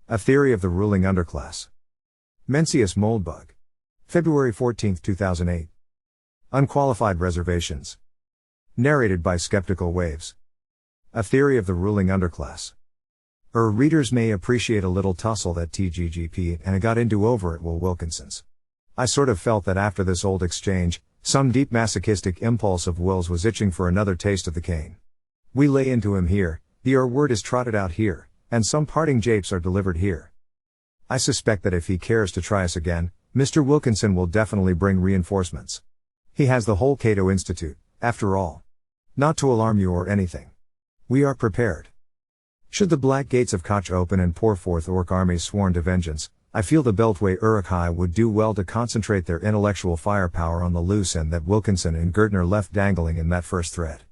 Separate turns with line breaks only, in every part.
A Theory of the Ruling Underclass. Mencius Moldbug. February 14, 2008. Unqualified Reservations. Narrated by Skeptical Waves. A Theory of the Ruling Underclass. Readers may appreciate a little tussle that TGGP and I got into over at Will Wilkinson's. I sort of felt that after this old exchange, some deep masochistic impulse of Will's was itching for another taste of the cane. We lay into him here, the word is trotted out here, and some parting japes are delivered here. I suspect that if he cares to try us again, Mr. Wilkinson will definitely bring reinforcements. He has the whole Cato Institute, after all. Not to alarm you or anything. We are prepared. Should the black gates of Koch open and pour forth orc armies sworn to vengeance, I feel the Beltway Uruk-hai would do well to concentrate their intellectual firepower on the loose end that Wilkinson and Gertner left dangling in that first thread.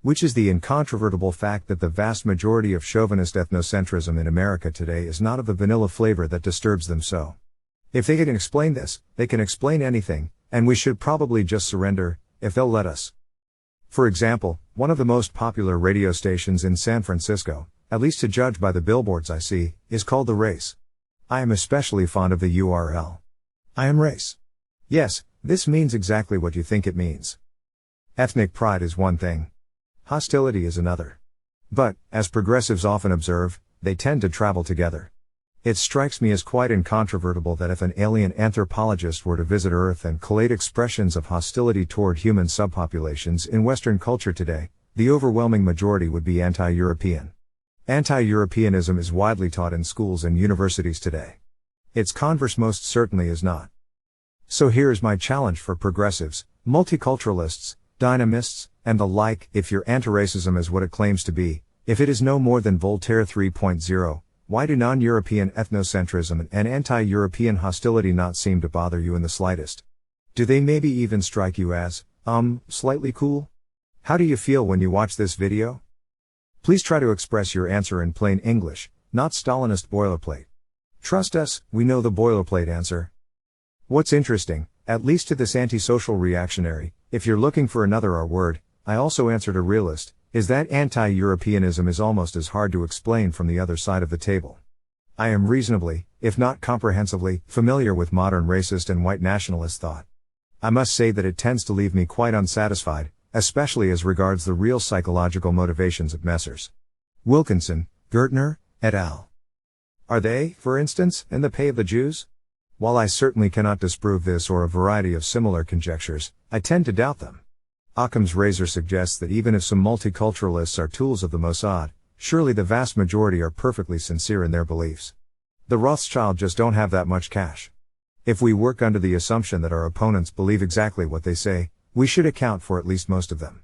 Which is the incontrovertible fact that the vast majority of chauvinist ethnocentrism in America today is not of the vanilla flavor that disturbs them so. If they can explain this, they can explain anything, and we should probably just surrender, if they'll let us. For example, one of the most popular radio stations in San Francisco, at least to judge by the billboards I see, is called The Race. I am especially fond of the URL. I am race. Yes, this means exactly what you think it means. Ethnic pride is one thing. Hostility is another. But, as progressives often observe, they tend to travel together. It strikes me as quite incontrovertible that if an alien anthropologist were to visit Earth and collate expressions of hostility toward human subpopulations in Western culture today, the overwhelming majority would be anti-European. Anti-Europeanism is widely taught in schools and universities today. Its converse most certainly is not. So here is my challenge for progressives, multiculturalists, dynamists, and the like: if your anti-racism is what it claims to be, if it is no more than Voltaire 3.0, why do non-European ethnocentrism and anti-European hostility not seem to bother you in the slightest? Do they maybe even strike you as, slightly cool? How do you feel when you watch this video? Please try to express your answer in plain English, not Stalinist boilerplate. Trust us, we know the boilerplate answer. What's interesting, at least to this antisocial reactionary, if you're looking for another R word, I also answered a realist, is that anti-Europeanism is almost as hard to explain from the other side of the table. I am reasonably, if not comprehensively, familiar with modern racist and white nationalist thought. I must say that it tends to leave me quite unsatisfied, especially as regards the real psychological motivations of Messrs. Wilkinson, Gertner, et al. Are they, for instance, in the pay of the Jews? While I certainly cannot disprove this or a variety of similar conjectures, I tend to doubt them. Occam's razor suggests that even if some multiculturalists are tools of the Mossad, surely the vast majority are perfectly sincere in their beliefs. The Rothschild just don't have that much cash. If we work under the assumption that our opponents believe exactly what they say, we should account for at least most of them.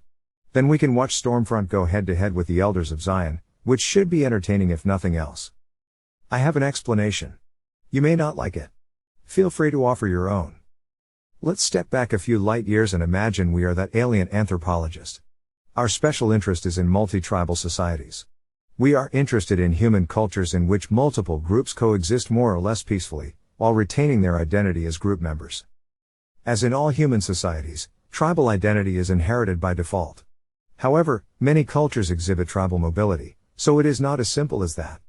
Then we can watch Stormfront go head-to-head with the Elders of Zion, which should be entertaining if nothing else. I have an explanation. You may not like it. Feel free to offer your own. Let's step back a few light years and imagine we are that alien anthropologist. Our special interest is in multi-tribal societies. We are interested in human cultures in which multiple groups coexist more or less peacefully, while retaining their identity as group members. As in all human societies, tribal identity is inherited by default. However, many cultures exhibit tribal mobility, so it is not as simple as that.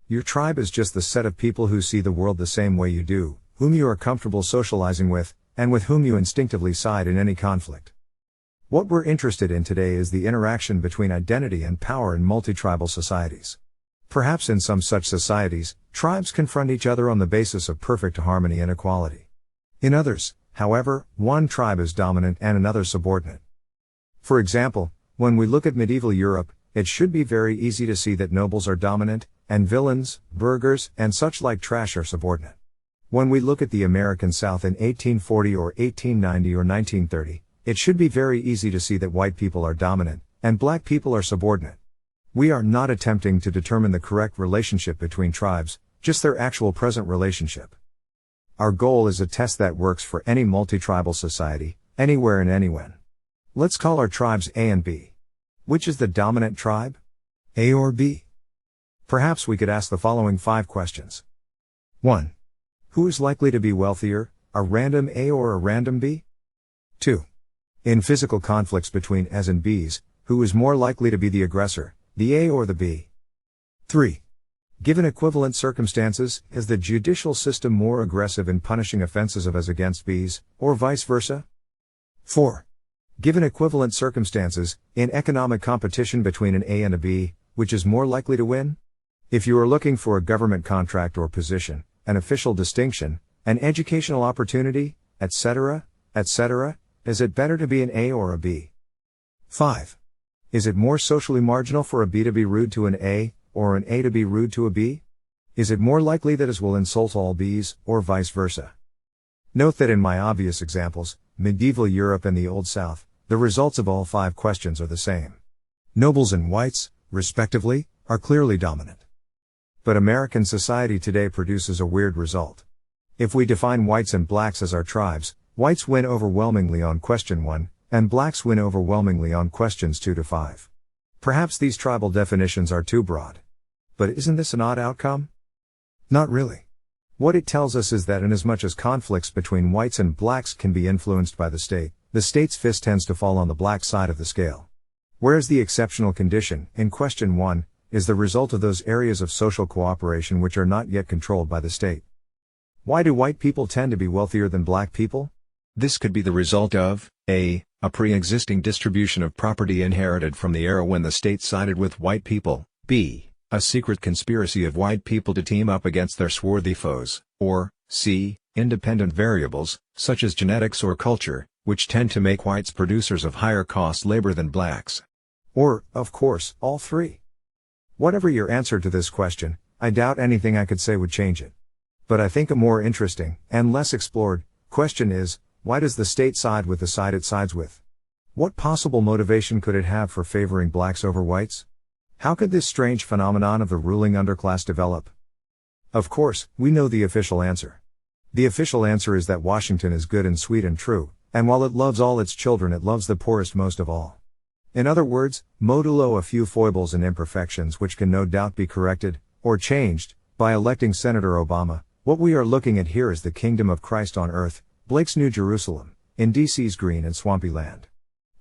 Your tribe is just the set of people who see the world the same way you do, whom you are comfortable socializing with, and with whom you instinctively side in any conflict. What we're interested in today is the interaction between identity and power in multi-tribal societies. Perhaps in some such societies, tribes confront each other on the basis of perfect harmony and equality. In others, however, one tribe is dominant and another subordinate. For example, when we look at medieval Europe, it should be very easy to see that nobles are dominant, and villains, burghers, and such like trash are subordinate. When we look at the American South in 1840 or 1890 or 1930, it should be very easy to see that white people are dominant, and black people are subordinate. We are not attempting to determine the correct relationship between tribes, just their actual present relationship. Our goal is a test that works for any multi-tribal society, anywhere and anywhen. Let's call our tribes A and B. Which is the dominant tribe? A or B? Perhaps we could ask the following 5 questions. 1. Who is likely to be wealthier, a random A or a random B? 2. In physical conflicts between A's and B's, who is more likely to be the aggressor, the A or the B? 3. Given equivalent circumstances, is the judicial system more aggressive in punishing offenses of A's against B's, or vice versa? 4. Given equivalent circumstances, in economic competition between an A and a B, which is more likely to win? If you are looking for a government contract or position, an official distinction, an educational opportunity, etc., is it better to be an A or a B? 5. Is it more socially marginal for a B to be rude to an A, or an A to be rude to a B? Is it more likely that A's will insult all B's, or vice versa? Note that in my obvious examples, medieval Europe and the Old South, the results of all 5 questions are the same. Nobles and whites, respectively, are clearly dominant. But American society today produces a weird result. If we define whites and blacks as our tribes, whites win overwhelmingly on question 1, and blacks win overwhelmingly on questions 2 to 5. Perhaps these tribal definitions are too broad. But isn't this an odd outcome? Not really. What it tells us is that inasmuch as conflicts between whites and blacks can be influenced by the state's fist tends to fall on the black side of the scale. Whereas the exceptional condition, in question 1, is the result of those areas of social cooperation which are not yet controlled by the state. Why do white people tend to be wealthier than black people? This could be the result of, a pre-existing distribution of property inherited from the era when the state sided with white people, b. a secret conspiracy of white people to team up against their swarthy foes, or, c. independent variables, such as genetics or culture, which tend to make whites producers of higher cost labor than blacks. Or, of course, all 3. Whatever your answer to this question, I doubt anything I could say would change it. But I think a more interesting, and less explored, question is, why does the state side with the side it sides with? What possible motivation could it have for favoring blacks over whites? How could this strange phenomenon of the ruling underclass develop? Of course, we know the official answer. The official answer is that Washington is good and sweet and true, and while it loves all its children it loves the poorest most of all. In other words, modulo a few foibles and imperfections which can no doubt be corrected, or changed, by electing Senator Obama, what we are looking at here is the kingdom of Christ on earth, Blake's New Jerusalem, in DC's green and swampy land.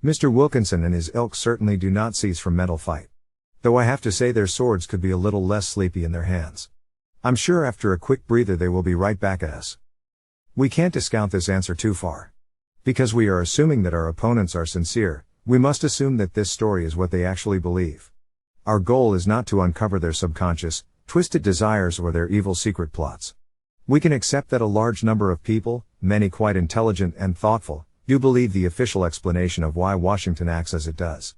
Mr. Wilkinson and his ilk certainly do not cease from mental fight. Though I have to say their swords could be a little less sleepy in their hands. I'm sure after a quick breather they will be right back at us. We can't discount this answer too far. Because we are assuming that our opponents are sincere, we must assume that this story is what they actually believe. Our goal is not to uncover their subconscious, twisted desires or their evil secret plots. We can accept that a large number of people, many quite intelligent and thoughtful, do believe the official explanation of why Washington acts as it does.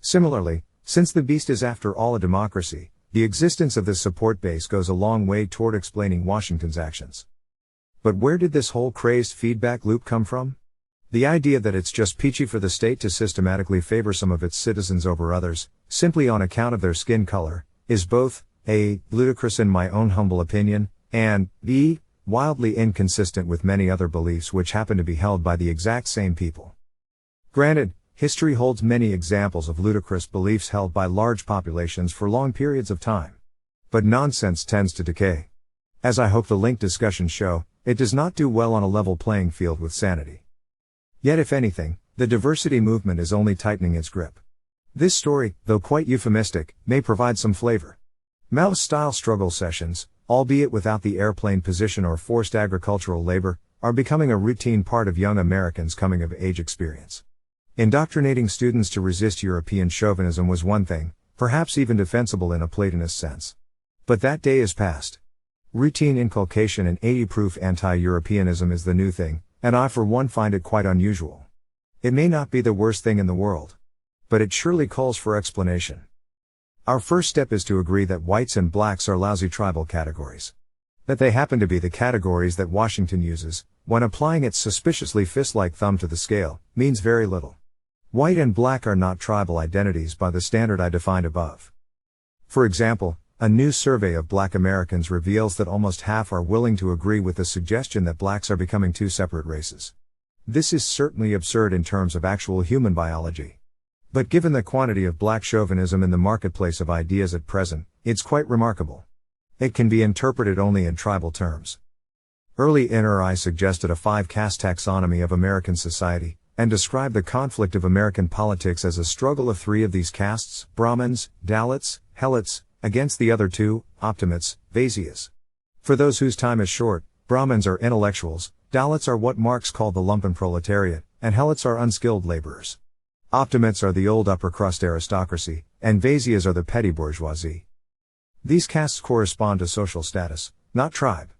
Similarly, since the beast is after all a democracy, the existence of this support base goes a long way toward explaining Washington's actions. But where did this whole crazed feedback loop come from? The idea that it's just peachy for the state to systematically favor some of its citizens over others, simply on account of their skin color, is both, A. ludicrous in my own humble opinion, and, B. wildly inconsistent with many other beliefs which happen to be held by the exact same people. Granted, history holds many examples of ludicrous beliefs held by large populations for long periods of time. But nonsense tends to decay. As I hope the linked discussions show, it does not do well on a level playing field with sanity. Yet if anything, the diversity movement is only tightening its grip. This story, though quite euphemistic, may provide some flavor. Maoist-style struggle sessions, albeit without the airplane position or forced agricultural labor, are becoming a routine part of young Americans' coming-of-age experience. Indoctrinating students to resist European chauvinism was one thing, perhaps even defensible in a Platonist sense. But that day is past. Routine inculcation and 80-proof anti-Europeanism is the new thing, and I for one find it quite unusual. It may not be the worst thing in the world. But it surely calls for explanation. Our first step is to agree that whites and blacks are lousy tribal categories. That they happen to be the categories that Washington uses, when applying its suspiciously fist-like thumb to the scale, means very little. White and black are not tribal identities by the standard I defined above. For example, a new survey of black Americans reveals that almost half are willing to agree with the suggestion that blacks are becoming two separate races. This is certainly absurd in terms of actual human biology. But given the quantity of black chauvinism in the marketplace of ideas at present, it's quite remarkable. It can be interpreted only in tribal terms. Early NRI suggested a five-caste taxonomy of American society, and described the conflict of American politics as a struggle of three of these castes: Brahmins, Dalits, Helots, Against the other two, optimates, Vaisyas. For those whose time is short, Brahmins are intellectuals, Dalits are what Marx called the lumpen proletariat, and Helots are unskilled laborers. Optimates are the old upper-crust aristocracy, and Vaisyas are the petty bourgeoisie. These castes correspond to social status, not tribe.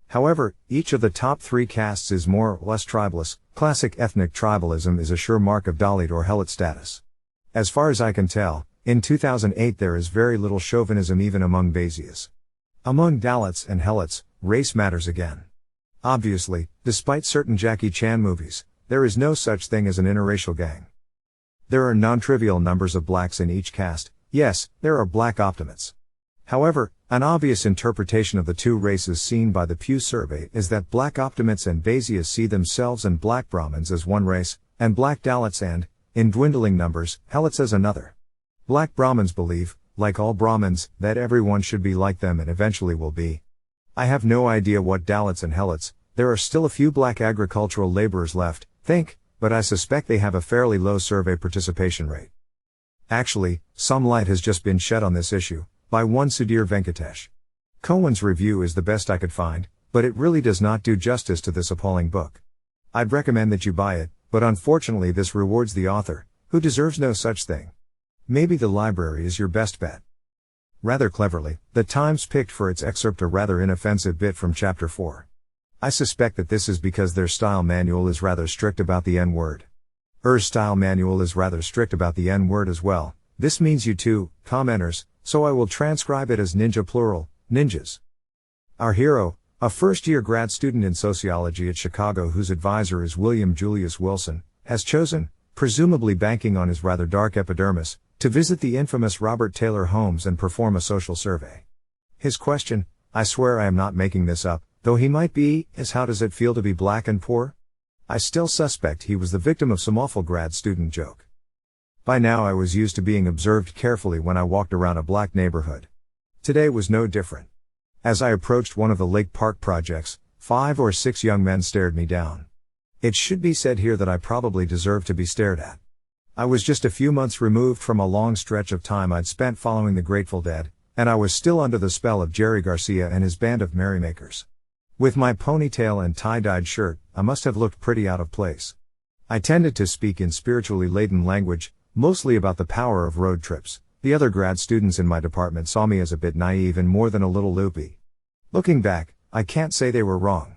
However, each of the top three castes is more or less tribalist. Classic ethnic tribalism is a sure mark of Dalit or Helot status. As far as I can tell, in 2008 there is very little chauvinism even among Vaisyas. Among Dalits and Helots, race matters again. Obviously, despite certain Jackie Chan movies, there is no such thing as an interracial gang. There are non-trivial numbers of blacks in each caste. Yes, there are black optimates. However, an obvious interpretation of the two races seen by the Pew survey is that black optimates and Vaisyas see themselves and black Brahmins as one race, and black Dalits and, in dwindling numbers, Helots as another. Black Brahmins believe, like all Brahmins, that everyone should be like them and eventually will be. I have no idea what Dalits and Helots, there are still a few black agricultural laborers left, think, but I suspect they have a fairly low survey participation rate. Actually, some light has just been shed on this issue, by one Sudhir Venkatesh. Cohen's review is the best I could find, but it really does not do justice to this appalling book. I'd recommend that you buy it, but unfortunately this rewards the author, who deserves no such thing. Maybe the library is your best bet. Rather cleverly, the Times picked for its excerpt a rather inoffensive bit from Chapter 4. I suspect that this is because their style manual is rather strict about the N-word. Style manual is rather strict about the N-word as well. This means you too, commenters, so I will transcribe it as ninja plural, ninjas. Our hero, a first-year grad student in sociology at Chicago whose advisor is William Julius Wilson, has chosen, presumably banking on his rather dark epidermis, to visit the infamous Robert Taylor Homes and perform a social survey. His question, I swear I am not making this up, though he might be, is how does it feel to be black and poor? I still suspect he was the victim of some awful grad student joke. By now I was used to being observed carefully when I walked around a black neighborhood. Today was no different. As I approached one of the Lake Park projects, 5 or 6 young men stared me down. It should be said here that I probably deserved to be stared at. I was just a few months removed from a long stretch of time I'd spent following the Grateful Dead, and I was still under the spell of Jerry Garcia and his band of merrymakers. With my ponytail and tie-dyed shirt, I must have looked pretty out of place. I tended to speak in spiritually laden language, mostly about the power of road trips. The other grad students in my department saw me as a bit naive and more than a little loopy. Looking back, I can't say they were wrong.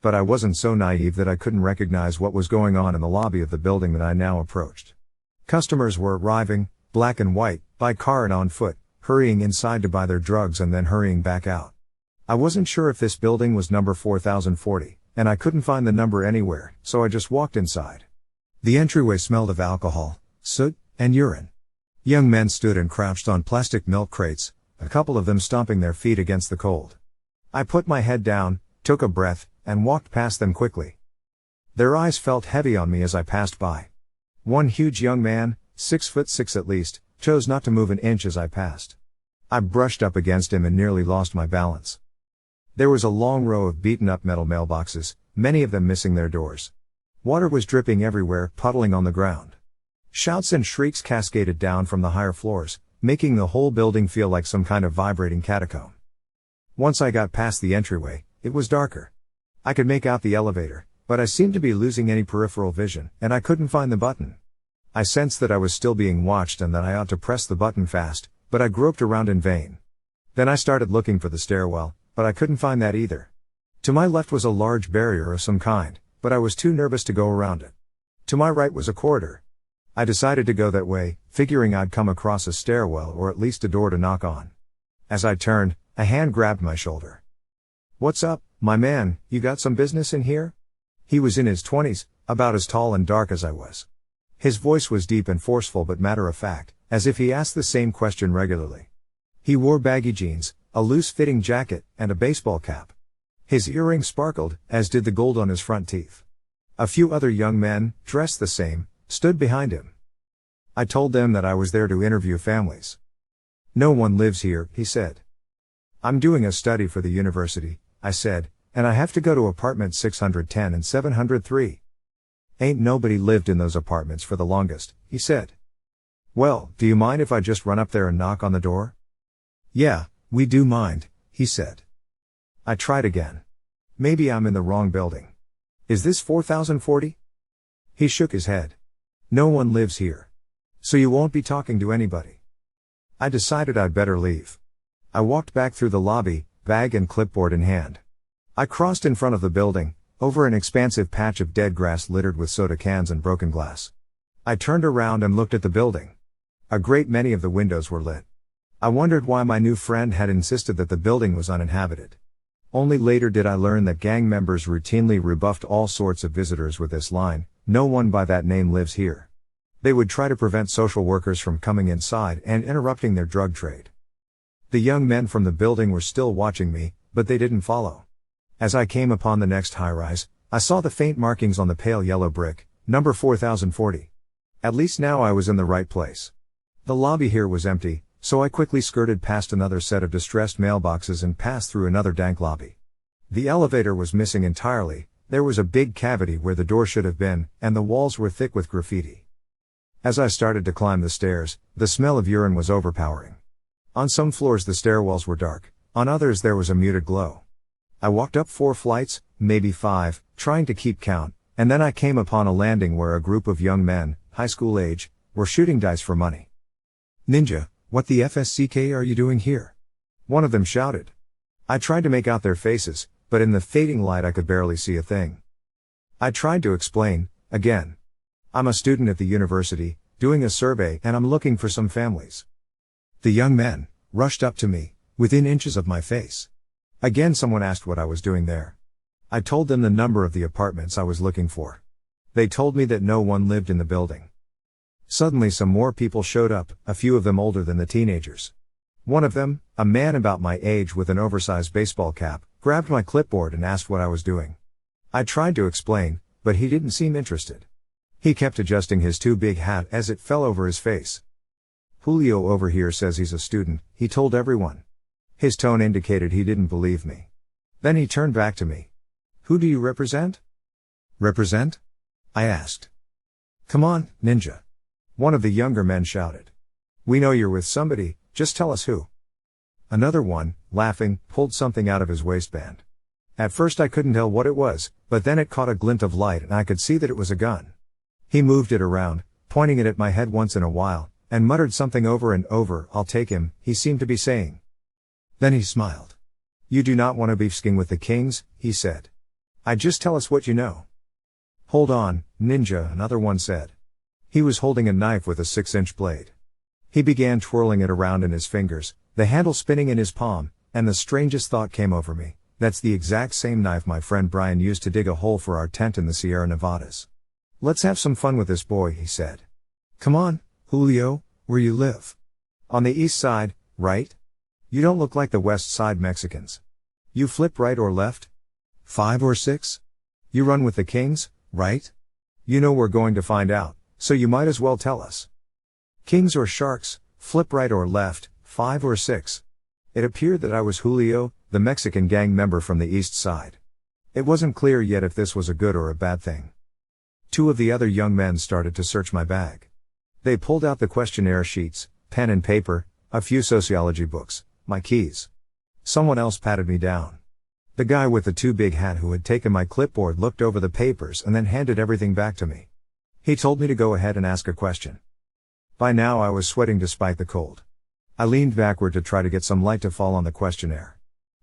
But I wasn't so naive that I couldn't recognize what was going on in the lobby of the building that I now approached. Customers were arriving, black and white, by car and on foot, hurrying inside to buy their drugs and then hurrying back out. I wasn't sure if this building was number 4040, and I couldn't find the number anywhere, so I just walked inside. The entryway smelled of alcohol, soot, and urine. Young men stood and crouched on plastic milk crates, a couple of them stomping their feet against the cold. I put my head down, took a breath, and walked past them quickly. Their eyes felt heavy on me as I passed by. One huge young man, 6'6" at least, chose not to move an inch as I passed. I brushed up against him and nearly lost my balance. There was a long row of beaten-up metal mailboxes, many of them missing their doors. Water was dripping everywhere, puddling on the ground. Shouts and shrieks cascaded down from the higher floors, making the whole building feel like some kind of vibrating catacomb. Once I got past the entryway, it was darker. I could make out the elevator, but I seemed to be losing any peripheral vision, and I couldn't find the button. I sensed that I was still being watched and that I ought to press the button fast, but I groped around in vain. Then I started looking for the stairwell, but I couldn't find that either. To my left was a large barrier of some kind, but I was too nervous to go around it. To my right was a corridor. I decided to go that way, figuring I'd come across a stairwell or at least a door to knock on. As I turned, a hand grabbed my shoulder. "What's up, my man, you got some business in here?" He was in his 20s, about as tall and dark as I was. His voice was deep and forceful but matter-of-fact, as if he asked the same question regularly. He wore baggy jeans, a loose-fitting jacket, and a baseball cap. His earrings sparkled, as did the gold on his front teeth. A few other young men, dressed the same, stood behind him. I told them that I was there to interview families. "No one lives here," he said. "I'm doing a study for the university," I said, "and I have to go to apartment 610 and 703. "Ain't nobody lived in those apartments for the longest," he said. "Well, do you mind if I just run up there and knock on the door?" Yeah, we do mind, he said. I tried again. Maybe I'm in the wrong building. Is this 4040? He shook his head. No one lives here. So you won't be talking to anybody. I decided I'd better leave. I walked back through the lobby, bag and clipboard in hand. I crossed in front of the building, over an expansive patch of dead grass littered with soda cans and broken glass. I turned around and looked at the building. A great many of the windows were lit. I wondered why my new friend had insisted that the building was uninhabited. Only later did I learn that gang members routinely rebuffed all sorts of visitors with this line, "No one by that name lives here." They would try to prevent social workers from coming inside and interrupting their drug trade. The young men from the building were still watching me, but they didn't follow. As I came upon the next high-rise, I saw the faint markings on the pale yellow brick, number 4040. At least now I was in the right place. The lobby here was empty, so I quickly skirted past another set of distressed mailboxes and passed through another dank lobby. The elevator was missing entirely, there was a big cavity where the door should have been, and the walls were thick with graffiti. As I started to climb the stairs, the smell of urine was overpowering. On some floors the stairwells were dark, on others there was a muted glow. I walked up 4 flights, maybe 5, trying to keep count, and then I came upon a landing where a group of young men, high school age, were shooting dice for money. "Ninja, what the FSCK are you doing here?" one of them shouted. I tried to make out their faces, but in the fading light I could barely see a thing. I tried to explain, again. "I'm a student at the university, doing a survey, and I'm looking for some families." The young men rushed up to me, within inches of my face. Again someone asked what I was doing there. I told them the number of the apartments I was looking for. They told me that no one lived in the building. Suddenly some more people showed up, a few of them older than the teenagers. One of them, a man about my age with an oversized baseball cap, grabbed my clipboard and asked what I was doing. I tried to explain, but he didn't seem interested. He kept adjusting his too big hat as it fell over his face. "Julio over here says he's a student," he told everyone. His tone indicated he didn't believe me. Then he turned back to me. "Who do you represent?" "Represent?" I asked. "Come on, ninja," one of the younger men shouted. "We know you're with somebody, just tell us who." Another one, laughing, pulled something out of his waistband. At first I couldn't tell what it was, but then it caught a glint of light and I could see that it was a gun. He moved it around, pointing it at my head once in a while, and muttered something over and over. "I'll take him," he seemed to be saying. Then he smiled. "You do not want to beefsking with the kings," he said. Just tell us what you know." "Hold on, ninja," another one said. He was holding a knife with a 6-inch blade. He began twirling it around in his fingers, the handle spinning in his palm, and the strangest thought came over me. That's the exact same knife my friend Brian used to dig a hole for our tent in the Sierra Nevadas. "Let's have some fun with this boy," he said. "Come on, Julio, where you live?" "On the east side, right?" "You don't look like the west side Mexicans." "You flip right or left?" "5 or 6? "You run with the kings, right?" "You know we're going to find out, so you might as well tell us." "Kings or sharks, flip right or left, 5 or 6? It appeared that I was Julio, the Mexican gang member from the east side. It wasn't clear yet if this was a good or a bad thing. 2 of the other young men started to search my bag. They pulled out the questionnaire sheets, pen and paper, a few sociology books, my keys. Someone else patted me down. The guy with the too big hat who had taken my clipboard looked over the papers and then handed everything back to me. He told me to go ahead and ask a question. By now I was sweating despite the cold. I leaned backward to try to get some light to fall on the questionnaire.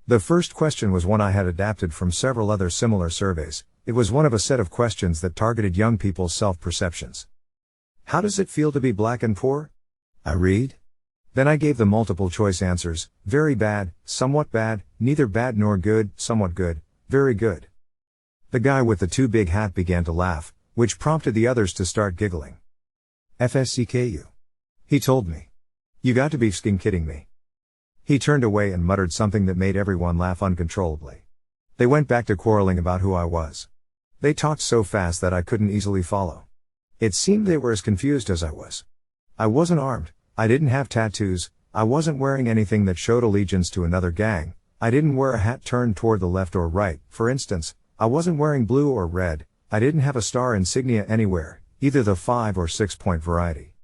The first question was one I had adapted from several other similar surveys. It was one of a set of questions that targeted young people's self-perceptions. "How does it feel to be black and poor?" I read. Then I gave the multiple choice answers: very bad, somewhat bad, neither bad nor good, somewhat good, very good. The guy with the too big hat began to laugh, which prompted the others to start giggling. "FSCKU," he told me. "You got to be f***ing kidding me." He turned away and muttered something that made everyone laugh uncontrollably. They went back to quarreling about who I was. They talked so fast that I couldn't easily follow. It seemed they were as confused as I was. I wasn't armed, I didn't have tattoos, I wasn't wearing anything that showed allegiance to another gang, I didn't wear a hat turned toward the left or right, for instance, I wasn't wearing blue or red, I didn't have a star insignia anywhere, either the 5 or 6 point variety.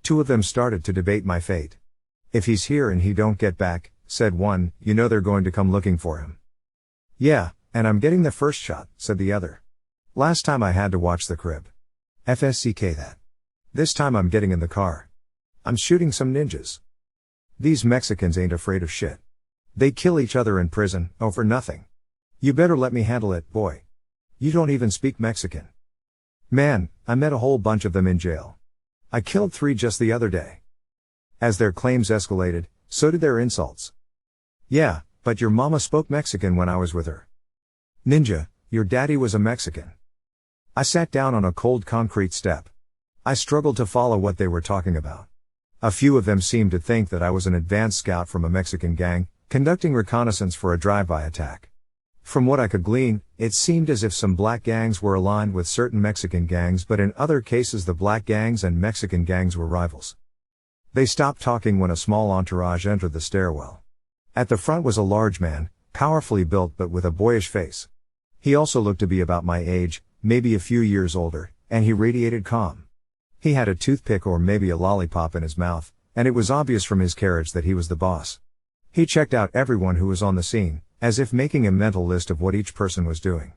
2 of them started to debate my fate. If he's here and he don't get back, said one, you know they're going to come looking for him. Yeah, and I'm getting the first shot, said the other. Last time I had to watch the crib. FSCK that. This time I'm getting in the car. I'm shooting some ninjas. These Mexicans ain't afraid of shit. They kill each other in prison, oh for nothing. You better let me handle it, boy. You don't even speak Mexican. Man, I met a whole bunch of them in jail. I killed 3 just the other day. As their claims escalated, so did their insults. Yeah, but your mama spoke Mexican when I was with her. Ninja, your daddy was a Mexican. I sat down on a cold concrete step. I struggled to follow what they were talking about. A few of them seemed to think that I was an advanced scout from a Mexican gang, conducting reconnaissance for a drive-by attack. From what I could glean, it seemed as if some black gangs were aligned with certain Mexican gangs, but in other cases the black gangs and Mexican gangs were rivals. They stopped talking when a small entourage entered the stairwell. At the front was a large man, powerfully built but with a boyish face. He also looked to be about my age, maybe a few years older, and he radiated calm. He had a toothpick or maybe a lollipop in his mouth, and it was obvious from his carriage that he was the boss. He checked out everyone who was on the scene, as if making a mental list of what each person was doing.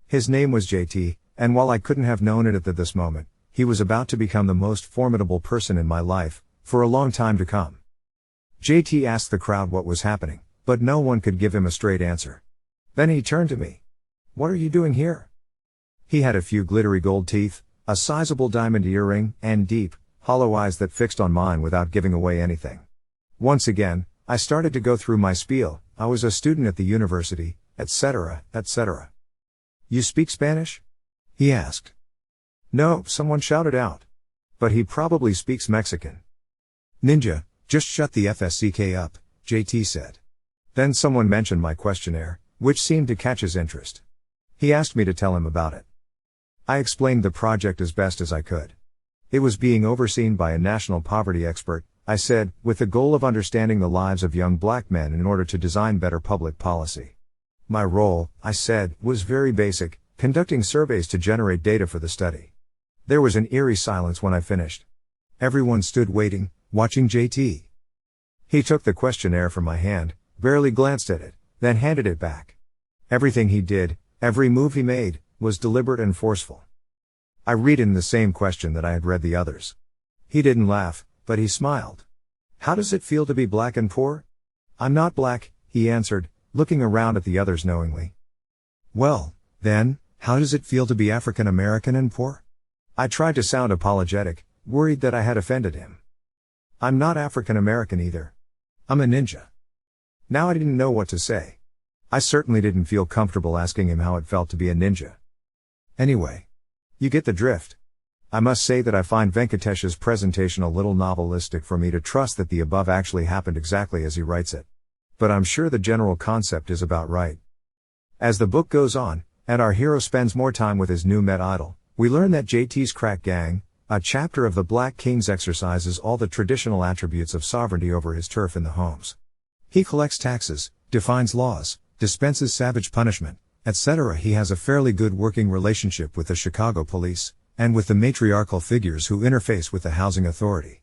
His name was JT, and while I couldn't have known it at this moment, he was about to become the most formidable person in my life, for a long time to come. JT asked the crowd what was happening, but no one could give him a straight answer. Then he turned to me. What are you doing here? He had a few glittery gold teeth, a sizable diamond earring, and deep, hollow eyes that fixed on mine without giving away anything. Once again, I started to go through my spiel. I was a student at the university, etc., etc. You speak Spanish? He asked. No, someone shouted out. But he probably speaks Mexican. Ninja, just shut the FSCK up, JT said. Then someone mentioned my questionnaire, which seemed to catch his interest. He asked me to tell him about it. I explained the project as best as I could. It was being overseen by a national poverty expert, I said, with the goal of understanding the lives of young black men in order to design better public policy. My role, I said, was very basic, conducting surveys to generate data for the study. There was an eerie silence when I finished. Everyone stood waiting, watching JT. He took the questionnaire from my hand, barely glanced at it, then handed it back. Everything he did, every move he made, was deliberate and forceful. I read in the same question that I had read the others. He didn't laugh, but he smiled. How does it feel to be black and poor? I'm not black, he answered, looking around at the others knowingly. Well, then, how does it feel to be African American and poor? I tried to sound apologetic, worried that I had offended him. I'm not African American either. I'm a ninja. Now I didn't know what to say. I certainly didn't feel comfortable asking him how it felt to be a ninja. Anyway, you get the drift. I must say that I find Venkatesh's presentation a little novelistic for me to trust that the above actually happened exactly as he writes it. But I'm sure the general concept is about right. As the book goes on, and our hero spends more time with his new met idol, we learn that JT's crack gang, a chapter of the Black Kings, exercises all the traditional attributes of sovereignty over his turf in the homes. He collects taxes, defines laws, dispenses savage punishment, etc. He has a fairly good working relationship with the Chicago police, and with the matriarchal figures who interface with the housing authority.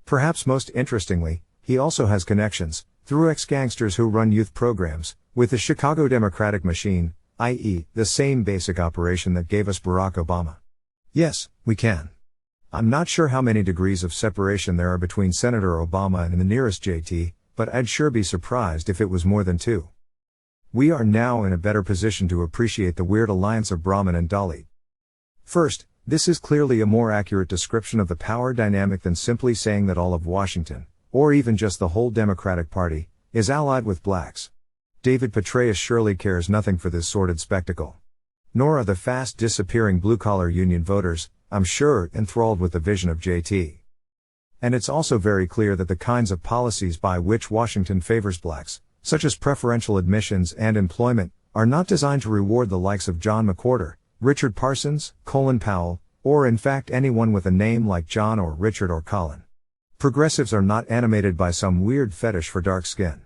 Perhaps most interestingly, he also has connections, through ex-gangsters who run youth programs, with the Chicago Democratic machine, i.e., the same basic operation that gave us Barack Obama. Yes, we can. I'm not sure how many degrees of separation there are between Senator Obama and the nearest JT, but I'd sure be surprised if it was more than 2. We are now in a better position to appreciate the weird alliance of Brahmin and Dalit. First, this is clearly a more accurate description of the power dynamic than simply saying that all of Washington, or even just the whole Democratic Party, is allied with blacks. David Petraeus surely cares nothing for this sordid spectacle. Nor are the fast disappearing blue-collar Union voters, I'm sure, enthralled with the vision of JT. And it's also very clear that the kinds of policies by which Washington favors blacks, such as preferential admissions and employment, are not designed to reward the likes of John McWhorter, Richard Parsons, Colin Powell, or in fact anyone with a name like John or Richard or Colin. Progressives are not animated by some weird fetish for dark skin.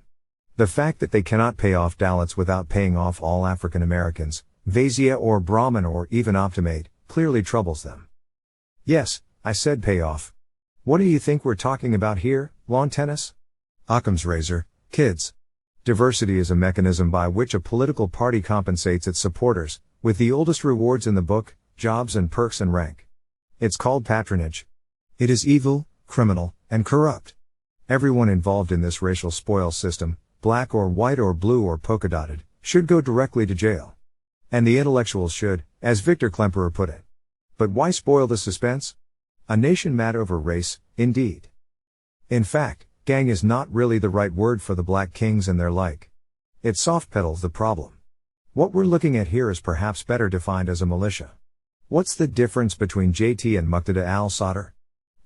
The fact that they cannot pay off Dalits without paying off all African Americans, Vaisya or Brahmin or even Optimate, clearly troubles them. Yes, I said pay off. What do you think we're talking about here, lawn tennis? Occam's razor, kids. Diversity is a mechanism by which a political party compensates its supporters, with the oldest rewards in the book, jobs and perks and rank. It's called patronage. It is evil, criminal, and corrupt. Everyone involved in this racial spoil system, black or white or blue or polka-dotted, should go directly to jail. And the intellectuals should, as Victor Klemperer put it. But why spoil the suspense? A nation mad over race, indeed. In fact, gang is not really the right word for the black kings and their like. It soft-pedals the problem. What we're looking at here is perhaps better defined as a militia. What's the difference between JT and Muqtada al-Sadr?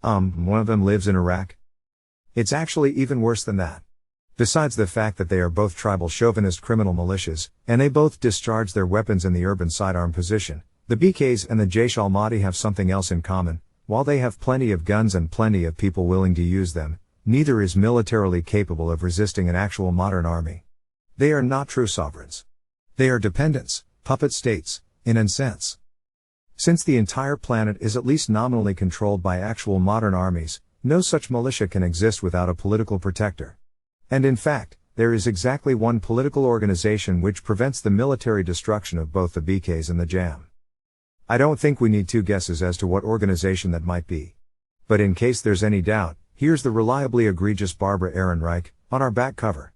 One of them lives in Iraq. It's actually even worse than that. Besides the fact that they are both tribal chauvinist criminal militias, and they both discharge their weapons in the urban sidearm position, the BKs and the Jaish al-Mahdi have something else in common. While they have plenty of guns and plenty of people willing to use them, neither is militarily capable of resisting an actual modern army. They are not true sovereigns. They are dependents, puppet states, in a sense. Since the entire planet is at least nominally controlled by actual modern armies, no such militia can exist without a political protector. And in fact, there is exactly one political organization which prevents the military destruction of both the BKs and the JAM. I don't think we need two guesses as to what organization that might be. But in case there's any doubt, here's the reliably egregious Barbara Ehrenreich, on our back cover.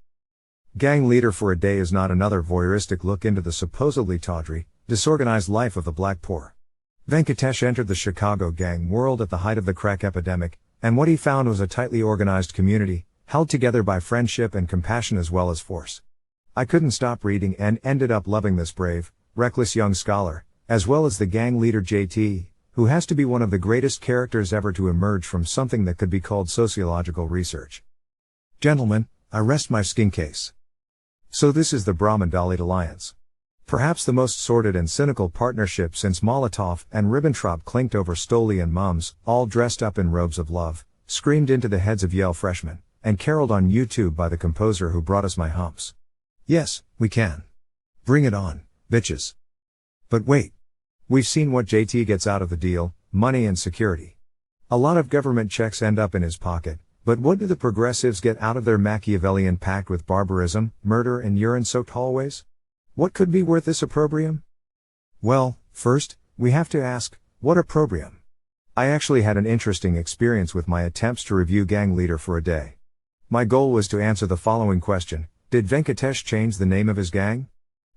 Gang leader for a day is not another voyeuristic look into the supposedly tawdry, disorganized life of the black poor. Venkatesh entered the Chicago gang world at the height of the crack epidemic, and what he found was a tightly organized community, held together by friendship and compassion as well as force. I couldn't stop reading and ended up loving this brave, reckless young scholar, as well as the gang leader JT, who has to be one of the greatest characters ever to emerge from something that could be called sociological research. Gentlemen, I rest my skin case. So this is the Brahmin-Dalit alliance. Perhaps the most sordid and cynical partnership since Molotov and Ribbentrop clinked over Stoli and mums, all dressed up in robes of love, screamed into the heads of Yale freshmen, and caroled on YouTube by the composer who brought us my humps. Yes, we can. Bring it on, bitches. But wait. We've seen what JT gets out of the deal, money and security. A lot of government checks end up in his pocket, but what do the progressives get out of their Machiavellian pact with barbarism, murder and urine-soaked hallways? What could be worth this opprobrium? Well, first, we have to ask, what opprobrium? I actually had an interesting experience with my attempts to review Gang Leader for a Day. My goal was to answer the following question: did Venkatesh change the name of his gang?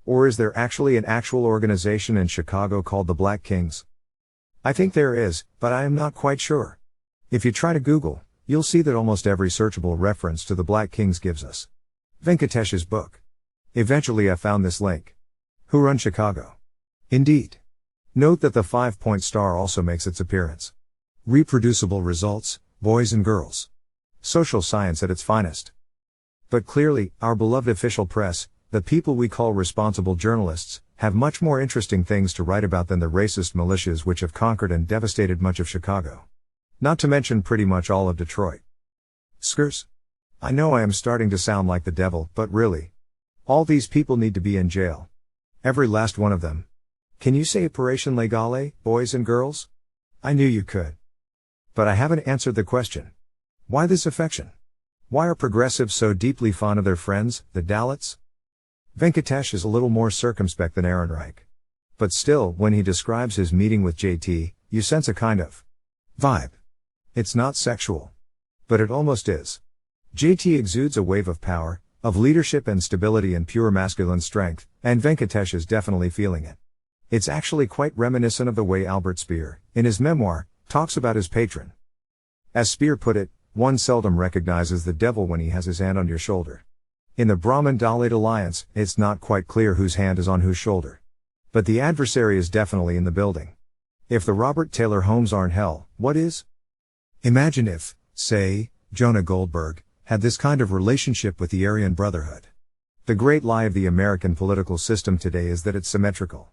Or is there actually an actual organization in Chicago called the Black Kings? I think there is, but I am not quite sure. If you try to Google, you'll see that almost every searchable reference to the Black Kings gives us Venkatesh's book. Eventually I found this link. Who Run Chicago? Indeed. Note that the 5-point star also makes its appearance. Reproducible results, boys and girls. Social science at its finest. But clearly, our beloved official press, the people we call responsible journalists, have much more interesting things to write about than the racist militias which have conquered and devastated much of Chicago. Not to mention pretty much all of Detroit. Skrs. I know I am starting to sound like the devil, but really. All these people need to be in jail. Every last one of them. Can you say operation legale, boys and girls? I knew you could. But I haven't answered the question. Why this affection? Why are progressives so deeply fond of their friends, the Dalits? Venkatesh is a little more circumspect than Ehrenreich. But still, when he describes his meeting with JT, you sense a kind of vibe. It's not sexual. But it almost is. JT exudes a wave of power, of leadership and stability and pure masculine strength, and Venkatesh is definitely feeling it. It's actually quite reminiscent of the way Albert Speer, in his memoir, talks about his patron. As Speer put it, one seldom recognizes the devil when he has his hand on your shoulder. In the Brahmin-Dalit alliance, it's not quite clear whose hand is on whose shoulder. But the adversary is definitely in the building. If the Robert Taylor homes aren't hell, what is? Imagine if, say, Jonah Goldberg, had this kind of relationship with the Aryan Brotherhood. The great lie of the American political system today is that it's symmetrical.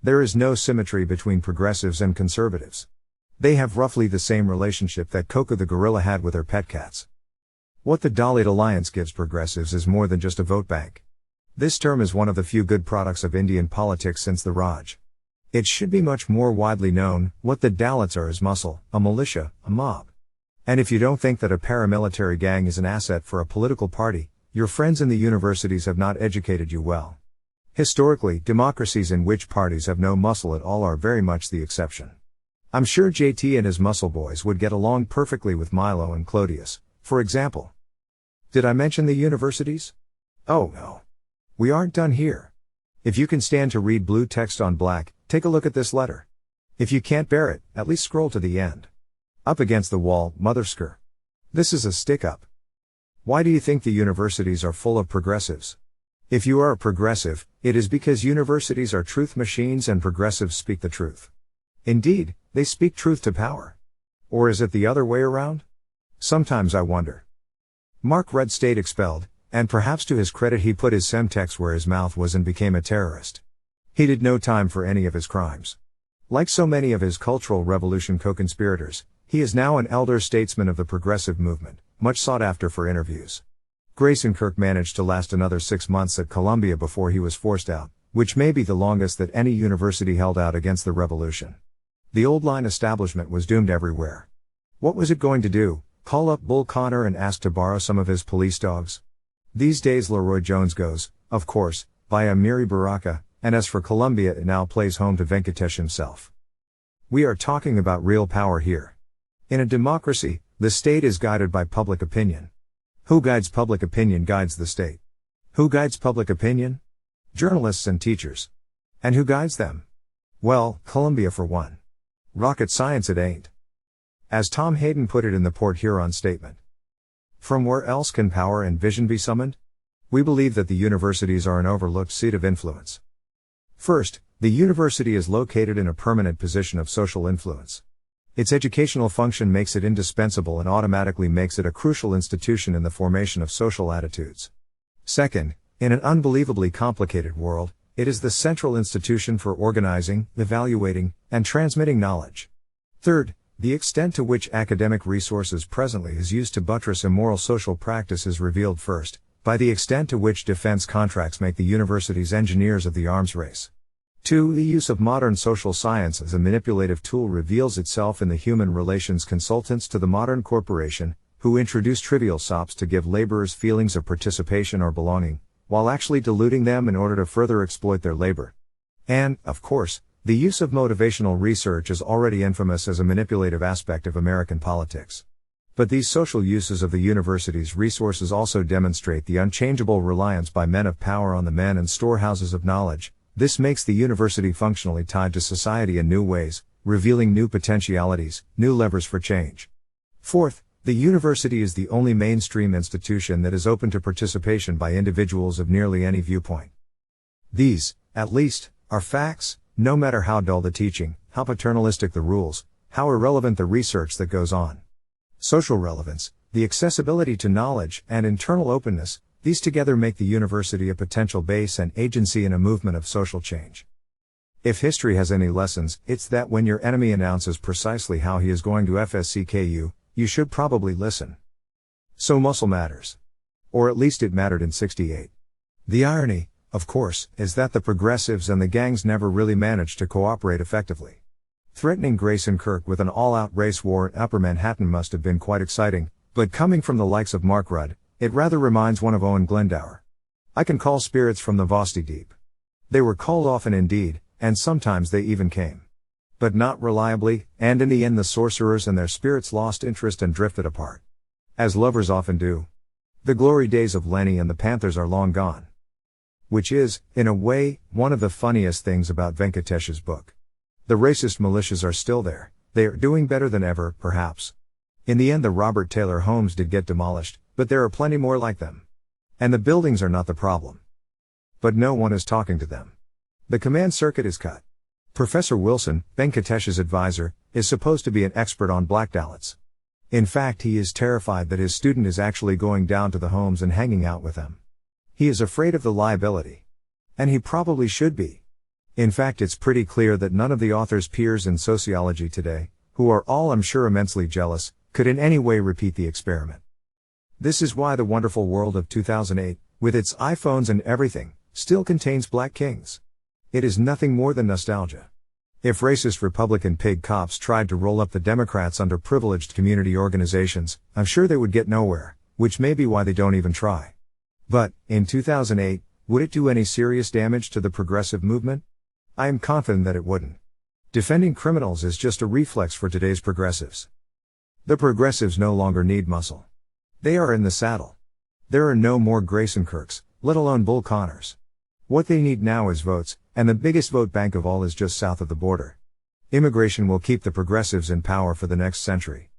There is no symmetry between progressives and conservatives. They have roughly the same relationship that Coco the gorilla had with her pet cats. What the Dalit Alliance gives progressives is more than just a vote bank. This term is one of the few good products of Indian politics since the Raj. It should be much more widely known. What the Dalits are is muscle, a militia, a mob. And if you don't think that a paramilitary gang is an asset for a political party, your friends in the universities have not educated you well. Historically, democracies in which parties have no muscle at all are very much the exception. I'm sure JT and his muscle boys would get along perfectly with Milo and Clodius, for example. Did I mention the universities? Oh no. We aren't done here. If you can stand to read blue text on black, take a look at this letter. If you can't bear it, at least scroll to the end. Up against the wall, mothersker. This is a stick-up. Why do you think the universities are full of progressives? If you are a progressive, it is because universities are truth machines and progressives speak the truth. Indeed, they speak truth to power. Or is it the other way around? Sometimes I wonder. Mark Rudd stayed expelled, and perhaps to his credit he put his semtex where his mouth was and became a terrorist. He did no time for any of his crimes. Like so many of his Cultural Revolution co-conspirators, he is now an elder statesman of the progressive movement, much sought after for interviews. Grayson Kirk managed to last another 6 months at Columbia before he was forced out, which may be the longest that any university held out against the revolution. The old line establishment was doomed everywhere. What was it going to do? Call up Bull Connor and ask to borrow some of his police dogs? These days Leroy Jones goes, of course, by Amiri Baraka, and as for Columbia it now plays home to Venkatesh himself. We are talking about real power here. In a democracy, the state is guided by public opinion. Who guides public opinion guides the state. Who guides public opinion? Journalists and teachers. And who guides them? Well, Columbia for one. Rocket science it ain't. As Tom Hayden put it in the Port Huron statement. From where else can power and vision be summoned? We believe that the universities are an overlooked seat of influence. First, the university is located in a permanent position of social influence. Its educational function makes it indispensable and automatically makes it a crucial institution in the formation of social attitudes. Second, in an unbelievably complicated world, it is the central institution for organizing, evaluating, and transmitting knowledge. Third, the extent to which academic resources presently is used to buttress immoral social practice is revealed first, by the extent to which defense contracts make the universities engineers of the arms race. 2. The use of modern social science as a manipulative tool reveals itself in the human relations consultants to the modern corporation, who introduce trivial sops to give laborers feelings of participation or belonging, while actually diluting them in order to further exploit their labor. And, of course, the use of motivational research is already infamous as a manipulative aspect of American politics. But these social uses of the university's resources also demonstrate the unchangeable reliance by men of power on the men and storehouses of knowledge. This makes the university functionally tied to society in new ways, revealing new potentialities, new levers for change. Fourth, the university is the only mainstream institution that is open to participation by individuals of nearly any viewpoint. These, at least, are facts, no matter how dull the teaching, how paternalistic the rules, how irrelevant the research that goes on. Social relevance, the accessibility to knowledge, and internal openness, these together make the university a potential base and agency in a movement of social change. If history has any lessons, it's that when your enemy announces precisely how he is going to FSCK you, you should probably listen. So muscle matters. Or at least it mattered in '68. The irony, of course, is that the progressives and the gangs never really managed to cooperate effectively. Threatening Grayson Kirk with an all-out race war in Upper Manhattan must have been quite exciting, but coming from the likes of Mark Rudd, it rather reminds one of Owen Glendower. I can call spirits from the Vosti deep. They were called often indeed, and sometimes they even came. But not reliably, and in the end the sorcerers and their spirits lost interest and drifted apart. As lovers often do. The glory days of Lenny and the Panthers are long gone. Which is, in a way, one of the funniest things about Venkatesh's book. The racist militias are still there, they are doing better than ever, perhaps. In the end the Robert Taylor homes did get demolished, but there are plenty more like them. And the buildings are not the problem. But no one is talking to them. The command circuit is cut. Professor Wilson, Venkatesh's advisor, is supposed to be an expert on black Dalits. In fact, he is terrified that his student is actually going down to the homes and hanging out with them. He is afraid of the liability. And he probably should be. In fact, it's pretty clear that none of the author's peers in sociology today, who are all I'm sure immensely jealous, could in any way repeat the experiment. This is why the wonderful world of 2008, with its iPhones and everything, still contains black kings. It is nothing more than nostalgia. If racist Republican pig cops tried to roll up the Democrats under privileged community organizations, I'm sure they would get nowhere, which may be why they don't even try. But, in 2008, would it do any serious damage to the progressive movement? I am confident that it wouldn't. Defending criminals is just a reflex for today's progressives. The progressives no longer need muscle. They are in the saddle. There are no more Grayson Kirks, let alone Bull Connors. What they need now is votes, and the biggest vote bank of all is just south of the border. Immigration will keep the progressives in power for the next century.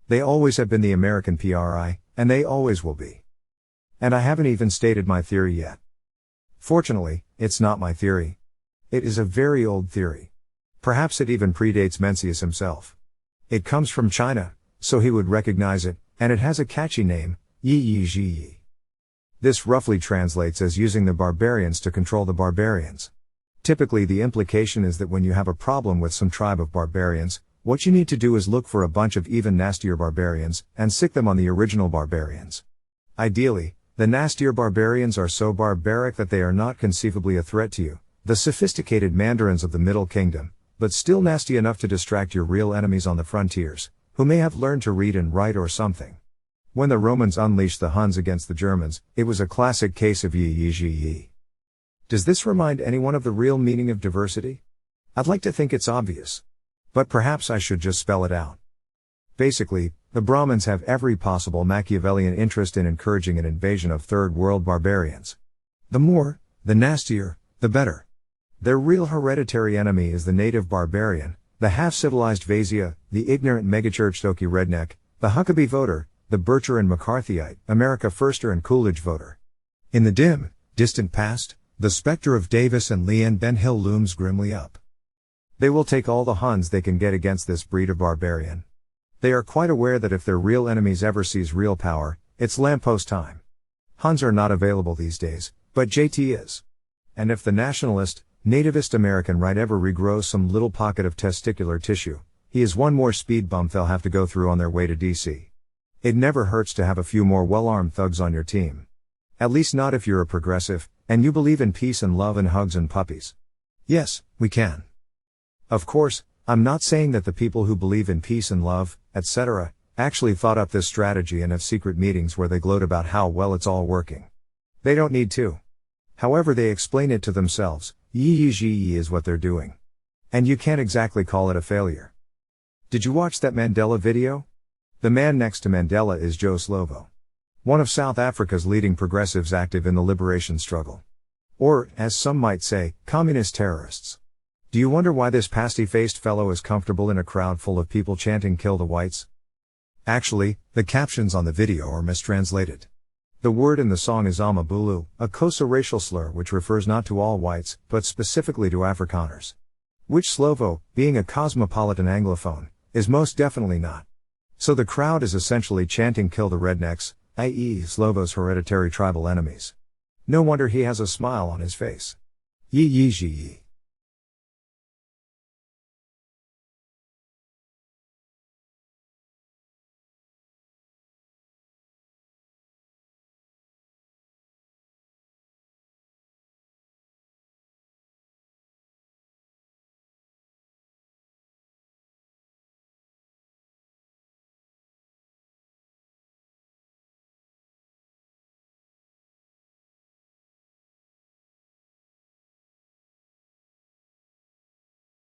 They always have been the American PRI, and they always will be. And I haven't even stated my theory yet. Fortunately, it's not my theory. It is a very old theory. Perhaps it even predates Mencius himself. It comes from China, so he would recognize it, and it has a catchy name, Yi Yi Ji Yi. This roughly translates as using the barbarians to control the barbarians. Typically the implication is that when you have a problem with some tribe of barbarians, what you need to do is look for a bunch of even nastier barbarians, and sick them on the original barbarians. Ideally, the nastier barbarians are so barbaric that they are not conceivably a threat to you, the sophisticated mandarins of the Middle Kingdom, but still nasty enough to distract your real enemies on the frontiers, who may have learned to read and write or something. When the Romans unleashed the Huns against the Germans, it was a classic case of Yi Yi Ji Yi. Does this remind anyone of the real meaning of diversity? I'd like to think it's obvious. But perhaps I should just spell it out. Basically, the Brahmins have every possible Machiavellian interest in encouraging an invasion of third world barbarians. The more, the nastier, the better. Their real hereditary enemy is the native barbarian, the half-civilized Vasia, the ignorant megachurch Okie redneck, the Huckabee voter, the Bircher and McCarthyite, America Firster and Coolidge voter. In the dim, distant past, the specter of Davis and Leanne Ben Hill looms grimly up. They will take all the Huns they can get against this breed of barbarian. They are quite aware that if their real enemies ever seize real power, it's lamppost time. Huns are not available these days, but JT is. And if the nationalist, nativist American right ever regrows some little pocket of testicular tissue, he is one more speed bump they'll have to go through on their way to DC. It never hurts to have a few more well-armed thugs on your team. At least not if you're a progressive, and you believe in peace and love and hugs and puppies. Yes, we can. Of course, I'm not saying that the people who believe in peace and love, etc., actually thought up this strategy and have secret meetings where they gloat about how well it's all working. They don't need to. However they explain it to themselves, Yi Yi Ji Yi is what they're doing. And you can't exactly call it a failure. Did you watch that Mandela video? The man next to Mandela is Joe Slovo. One of South Africa's leading progressives active in the liberation struggle. Or, as some might say, communist terrorists. Do you wonder why this pasty-faced fellow is comfortable in a crowd full of people chanting "Kill the whites"? Actually, the captions on the video are mistranslated. The word in the song is Amabulu, a Xhosa racial slur which refers not to all whites, but specifically to Afrikaners. Which Slovo, being a cosmopolitan Anglophone, is most definitely not. So the crowd is essentially chanting "Kill the rednecks," i.e. Slovo's hereditary tribal enemies. No wonder he has a smile on his face. Yi Yi Ji Yi.